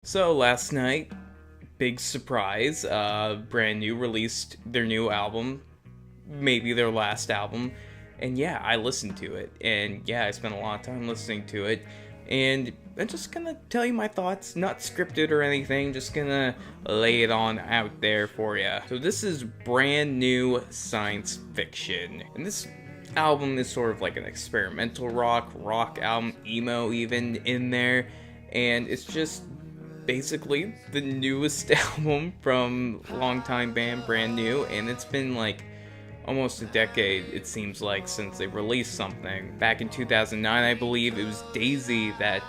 So last night, big surprise, Brand New released their new album, maybe their last album, and yeah, I listened to it, and yeah, I spent a lot of time listening to it, and I'm just gonna tell you my thoughts, not scripted or anything, just gonna lay it on out there for you. So this is Brand New Science Fiction, and this album is sort of like an experimental rock album, emo even in there, and it's just basically the newest album from longtime band Brand New, and it's been like almost a decade, it seems like, since they released something. Back in 2009, I believe, it was Daisy that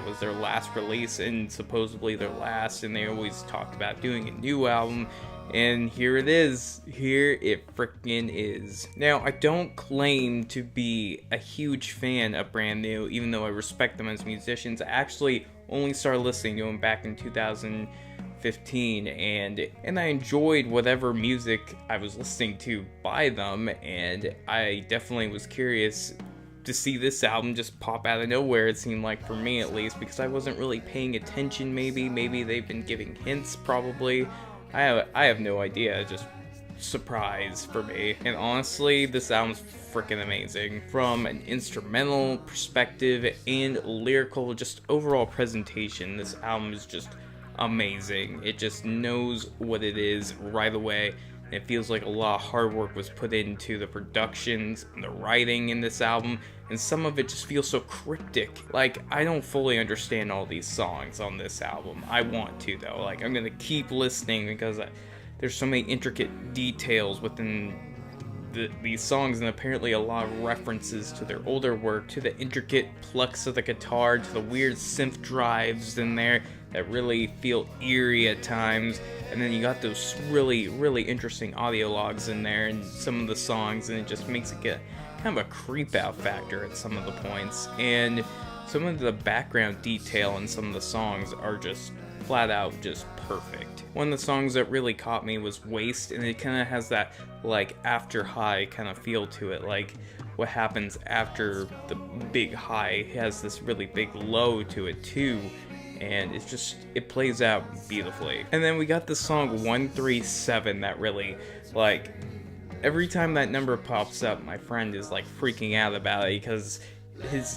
was their last release, and supposedly their last, and they always talked about doing a new album, and here it is. Here it frickin' is. Now, I don't claim to be a huge fan of Brand New, even though I respect them as musicians. I actually only started listening to them back in 2015, and I enjoyed whatever music I was listening to by them, and I definitely was curious to see this album just pop out of nowhere, it seemed like, for me at least, because I wasn't really paying attention. Maybe they've been giving hints, probably. I have no idea, just surprise for me. And honestly, this album's freaking amazing. From an instrumental perspective and lyrical, just overall presentation, this album is just amazing. It just knows what it is right away. It feels like a lot of hard work was put into the productions and the writing in this album, and some of it just feels so cryptic. Like, I don't fully understand all these songs on this album. I want to, though. Like, I'm gonna keep listening because there's so many intricate details within these songs, and apparently a lot of references to their older work, to the intricate plucks of the guitar, to the weird synth drives in there that really feel eerie at times. And then you got those really interesting audio logs in there in some of the songs, and it just makes it get kind of a creep out factor at some of the points. And some of the background detail in some of the songs are just flat out just perfect. One of the songs that really caught me was Waste, and it kind of has that like after high kind of feel to it, like what happens after the big high has this really big low to it too, and it plays out beautifully. And then we got the song 137 that really, like, every time that number pops up, my friend is like freaking out about it because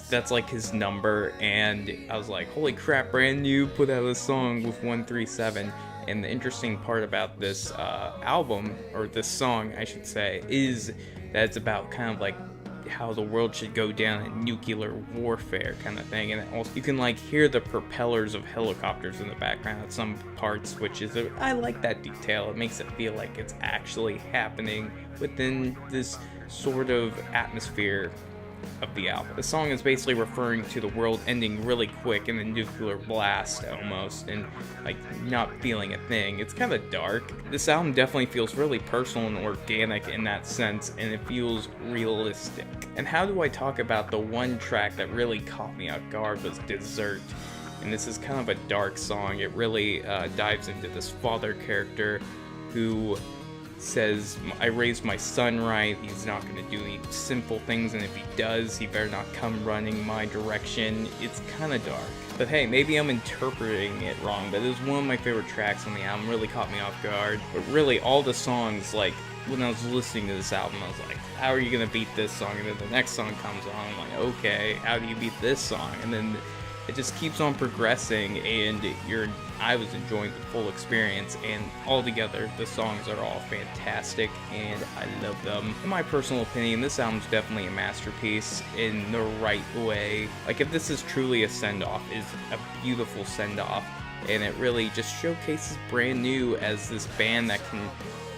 that's like his number, and I was like, holy crap, Brand New put out a song with 137. And the interesting part about this album, or this song I should say, is that it's about kind of like how the world should go down in nuclear warfare kind of thing. And also you can like hear the propellers of helicopters in the background at some parts, which is I like that detail. It makes it feel like it's actually happening within this sort of atmosphere of the album. The song is basically referring to the world ending really quick in a nuclear blast almost, and like not feeling a thing. It's kind of dark. This album definitely feels really personal and organic in that sense, and it feels realistic. And how do I talk about the one track that really caught me off guard was Dessert. And this is kind of a dark song. It really dives into this father character who says, I raised my son right, he's not going to do any sinful things, and if he does, he better not come running my direction. It's kind of dark. But hey, maybe I'm interpreting it wrong, but it was one of my favorite tracks on the album, really caught me off guard. But really, all the songs, like, when I was listening to this album, I was like, how are you going to beat this song? And then the next song comes on, I'm like, okay, how do you beat this song? And then it just keeps on progressing, and I was enjoying the full experience, and altogether the songs are all fantastic and I love them. In my personal opinion, this album's definitely a masterpiece in the right way. Like, if this is truly a send-off, it's a beautiful send-off, and it really just showcases Brand New as this band that can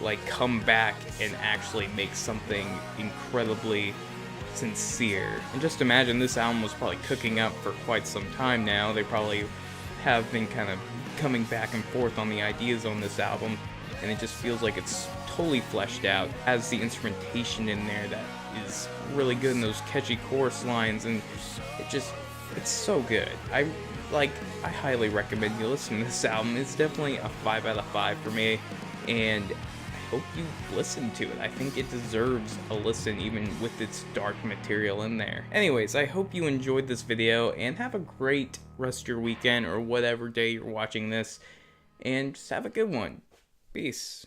like come back and actually make something incredibly sincere. And just imagine, this album was probably cooking up for quite some time now. They probably have been kind of coming back and forth on the ideas on this album, and it just feels like it's totally fleshed out. Has the instrumentation in there that is really good, in those catchy chorus lines, and it's so good. I highly recommend you listen to this album. It's definitely a 5 out of 5 for me, and hope you listen to it. I think it deserves a listen, even with its dark material in there. Anyways, I hope you enjoyed this video, and have a great rest of your weekend, or whatever day you're watching this, and just have a good one. Peace.